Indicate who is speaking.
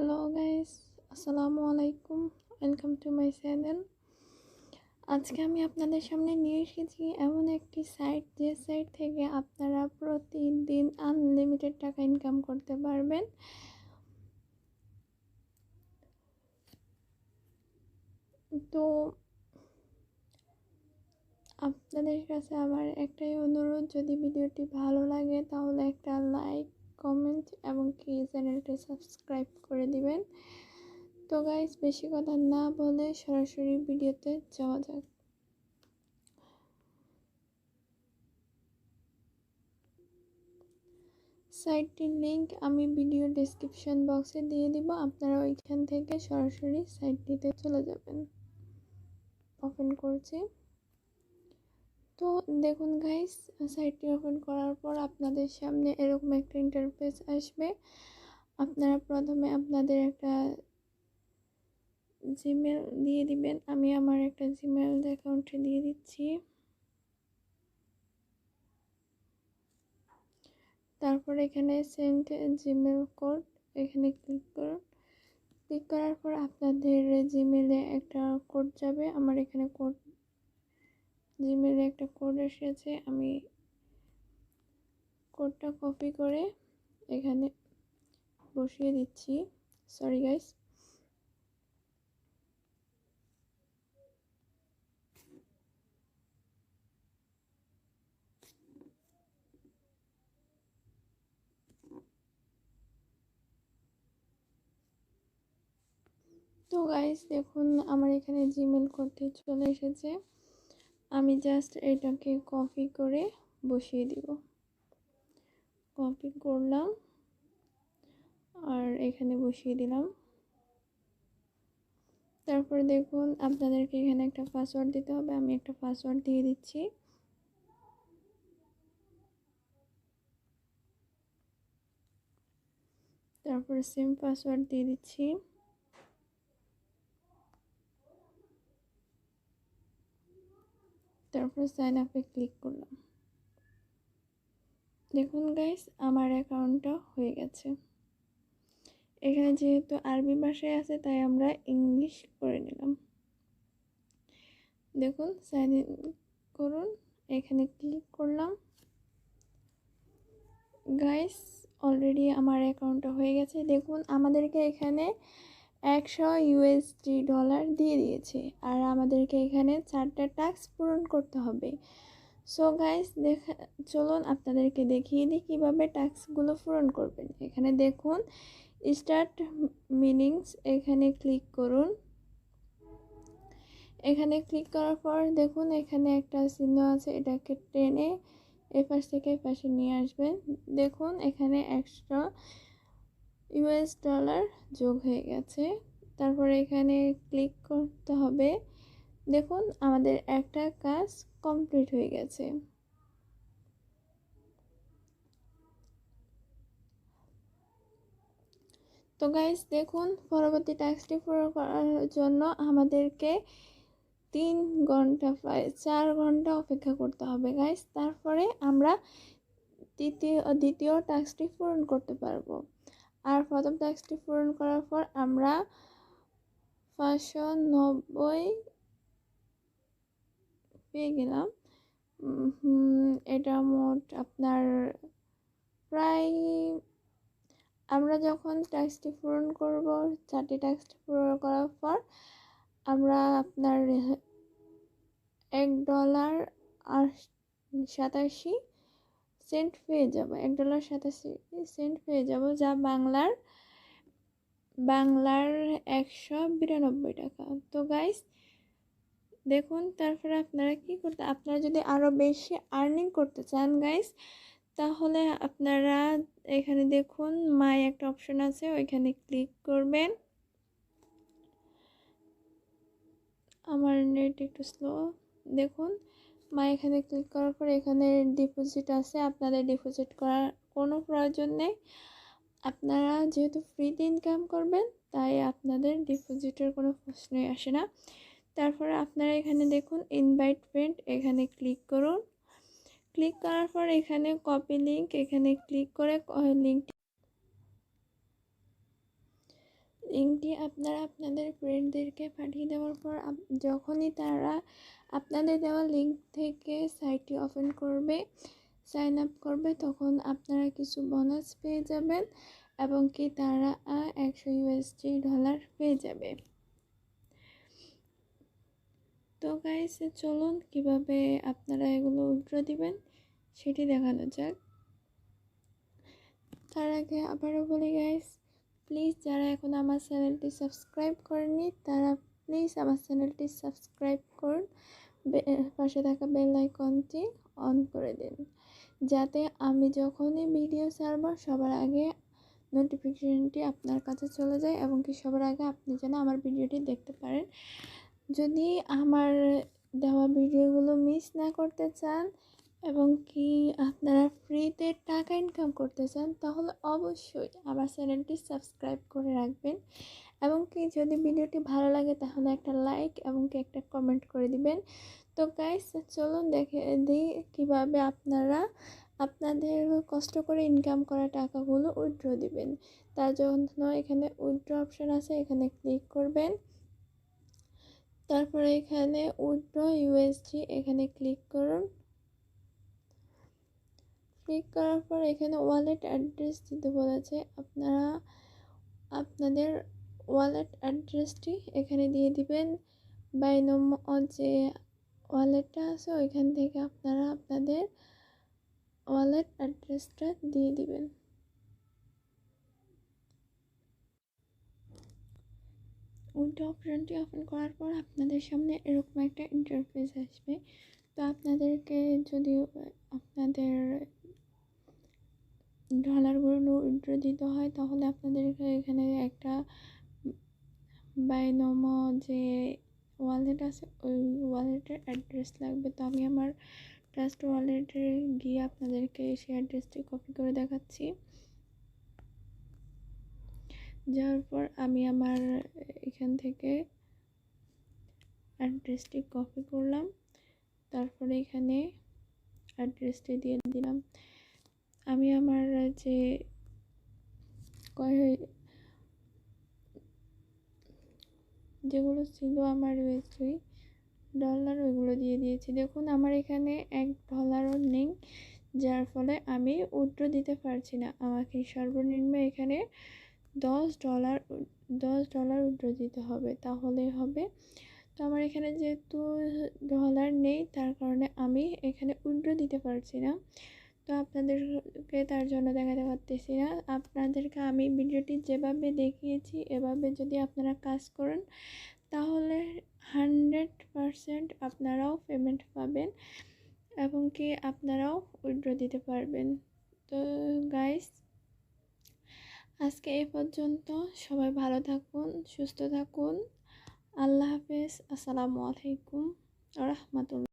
Speaker 1: Hello guys, আসসালামু আলাইকুম। Welcome to my channel. আজকে আমি আপনাদের সামনে নিয়ে এসেছি এমন একটি সাইট, যে সাইট থেকে আপনারা প্রতিদিন আনলিমিটেড টাকা ইনকাম করতে পারবেন। তো আপনাদের কাছে আমার একটাই অনুরোধ, যদি ভিডিওটি ভালো লাগে তাহলে একটা লাইক, কমেন্ট এবং কি চ্যানেলটি সাবস্ক্রাইব করে দিবেন। তো গাইস, বেশি কথা না বলে সরাসরি ভিডিওতে যাওয়া যাক। সাইটটির লিংক আমি ভিডিও ডেসক্রিপশন বক্সে দিয়ে দিব, আপনারা ওইখান থেকে সরাসরি সাইটটিতে চলে যাবেন। ওপেন করছি। তো দেখুন গাইস, সাইটটি ওপেন করার পর আপনাদের সামনে এরকম একটা ইন্টারফেস আসবে। আপনারা প্রথমে আপনাদের একটা জিমেল দিয়ে দিবেন। আমি আমার একটা জিমেল অ্যাকাউন্টে দিয়ে দিচ্ছি। তারপর এখানে সেন্ড জিমেল কোড, এখানে ক্লিক করুন। ক্লিক করার পর আপনাদের জিমেলে একটা কোড যাবে। আমার এখানে জিমেলে একটা কোড এসেছে, আমি কোডটা কপি করে এখানে বসিয়ে দিচ্ছি। Sorry guys. তো গাইস দেখুন, আমার এখানে জিমেল কোডটি চলে এসেছে। আমি জাস্ট এটাকে কপি করে বসিয়ে দিব। কপি করলাম আর এখানে বসিয়ে দিলাম। তারপর দেখুন, আপনাদেরকে এখানে একটা পাসওয়ার্ড দিতে হবে। আমি একটা পাসওয়ার্ড দিয়ে দিচ্ছি। তারপর সেম পাসওয়ার্ড দিয়ে দিচ্ছি। তারপর সাইন আপে ক্লিক করলাম। দেখুন গাইস, আমার অ্যাকাউন্টটা হয়ে গেছে। এখানে যেহেতু আরবি ভাষায় আছে, তাই আমরা ইংলিশ করে নিলাম। দেখুন, সাইন ইন করুন, এখানে ক্লিক করলাম। গাইস, অলরেডি আমার অ্যাকাউন্টটা হয়ে গেছে। দেখুন, আমাদেরকে এখানে 100 USD ডলার দিয়ে দিয়েছে, আর আমাদেরকে এখানে 4টা টাস্ক পূরণ করতে হবে। সো গাইস, চলুন আপনাদেরকে দেখিয়ে দিই কীভাবে টাস্কগুলো পূরণ করবেন। এখানে দেখুন স্টার্ট মিনিংস, এখানে ক্লিক করুন। এখানে ক্লিক করার পর দেখুন এখানে একটা চিহ্ন আছে, এটাকে টেনে এপাশ থেকে এপাশে নিয়ে আসবেন। দেখুন এখানে 100 US ডলার যোগ হয়ে গেছে। তারপরে এখানে ক্লিক করতে হবে। দেখুন আমাদের একটা কাজ কমপ্লিট হয়ে গেছে। তো গাইস দেখুন, পরবর্তী টাস্কটি পূরণ করার জন্য আমাদেরকে 3 ঘন্টা, প্রায় 4 ঘন্টা অপেক্ষা করতে হবে গাইস। তারপরে আমরা দ্বিতীয় টাস্কটি পূরণ করতে পারবো। আর প্রথম টাস্কটি পূরণ করার পর আমরা 590 পেয়ে গেলাম। এটা মোট আপনার প্রায়, আমরা যখন টাস্কটি পূরণ করব, 4টি টাস্কটি পূরণ করার পর আমরা আপনার $1.87 পেয়ে যাব। $1.87 পেয়ে যাব, যা বাংলার 192 টাকা। তো গাইস দেখুন, তারপরে আপনারা কি করতে, আপনারা যদি আরো বেশি আর্নিং করতে চান গাইস, তাহলে আপনারা এখানে দেখুন মাই একটা অপশন আছে, ওইখানে ক্লিক করবেন। আমার নেট একটু স্লো। দেখুন মাই এখানে ক্লিক করার পর এখানে ডিপোজিট আছে, আপনাদের ডিপোজিট করার কোনো প্রয়োজন নেই। আপনারা যেহেতু ফ্রিতে ইনকাম করবেন, তাই আপনাদের ডিপোজিটের কোনো প্রশ্নই আসে না। তারপরে আপনারা এখানে দেখুন ইনভাইট ফ্রেন্ড, এখানে ক্লিক করুন। ক্লিক করার পর এখানে কপি লিংক, এখানে ক্লিক করে লিংকটি লিঙ্কটি আপনারা আপনাদের ফ্রেন্ডদেরকে পাঠিয়ে দেওয়ার পর যখনই তারা আপনাদের দেওয়া লিঙ্ক থেকে সাইটটি ওপেন করবে, সাইন আপ করবে, তখন আপনারা কিছু বোনাস পেয়ে যাবেন এবং কি তারা $100 পেয়ে যাবে। তো গাইস, চলুন কিভাবে আপনারা এগুলো উইথড্র দিবেন সেটি দেখানো যাক। তার আগে আবারও বলি গাইস, প্লিজ যারা এখন আমার চ্যানেলটি সাবস্ক্রাইব করেনি তারা প্লিজ আমার চ্যানেলটি সাবস্ক্রাইব করুন, পাশে থাকা বেল আইকনটি অন করে দিন, যাতে আমি যখনই ভিডিও ছাড়ব সবার আগে নোটিফিকেশনটি আপনার কাছে চলে যায় এবং কি সবার আগে আপনি যেন আমার ভিডিওটি দেখতে পারেন। যদি আমার দেওয়া ভিডিওগুলো মিস না করতে চান এবং কি আপনারা ফ্রিতে টাকা ইনকাম করতে চান, তাহলে অবশ্যই আমার চ্যানেলটি সাবস্ক্রাইব করে রাখবেন এবং কি যদি ভিডিওটি ভালো লাগে তাহলে একটা লাইক এবং কি একটা কমেন্ট করে দিবেন। তো গাইস, চলুন দেখে দিই কীভাবে আপনারা আপনাদের কষ্ট করে ইনকাম করা টাকাগুলো উইথড্র দিবেন। তার জন্য এখানে উইথড্র অপশন আছে, এখানে ক্লিক করবেন। তারপরে এখানে উইথড্র ইউএসডি এখানে ক্লিক করুন। ক্লিক করার পর এখানে ওয়ালেট অ্যাড্রেস দিতে বলেছে, আপনারা আপনাদের ওয়ালেট অ্যাড্রেসটি এখানে দিয়ে দিবেন। বাইনোম যে ওয়ালেটটা আছে ওইখান থেকে আপনারা আপনাদের ওয়ালেট অ্যাড্রেসটা দিয়ে দিবেন। উইথড্র অপশনটি ওপেন করার পর আপনাদের সামনে এরকম একটা ইন্টারফেস আসবে। তো আপনাদেরকে যদি আপনাদের ডলারগুলো উইথড্র দিতে হয় তাহলে আপনাদেরকে এখানে একটা বাইনোম যে ওয়ালেট আছে ওই ওয়ালেটের অ্যাড্রেস লাগবে। তো আমি আমার ট্রাস্ট ওয়ালেটে গিয়ে আপনাদেরকে সেই অ্যাড্রেসটি কপি করে দেখাচ্ছি। যাওয়ার পর আমি আমার এখান থেকে অ্যাড্রেসটি কপি করলাম, তারপরে এখানে অ্যাড্রেসটি দিয়ে দিলাম। আমি আমার যে যেগুলো ছিল আমার ইউএসডি ডলার ওইগুলো দিয়ে দিয়েছি। দেখুন আমার এখানে $1 নেই, যার ফলে আমি উইথড্র দিতে পারছি না। আমাকে সর্বনিম্ন এখানে $10 উইথড্র দিতে হবে, তাহলে হবে। তো আমার এখানে যেহেতু ডলার নেই তার কারণে আমি এখানে উইথড্র দিতে পারছি না। তো আপনাদেরকে তার জন্য দেখাতে পারতেছি না। আপনাদেরকে আমি ভিডিওটি যেভাবে দেখিয়েছি এভাবে যদি আপনারা কাজ করেন তাহলে 100% আপনারাও পেমেন্ট পাবেন এবং কি আপনারাও উইথড্র দিতে পারবেন। তো গাইস, আজকে এই পর্যন্ত। সবাই ভালো থাকুন, সুস্থ থাকুন। আল্লাহ হাফেজ। আসসালামু আলাইকুম ওয়া রাহমাতুল্লাহ।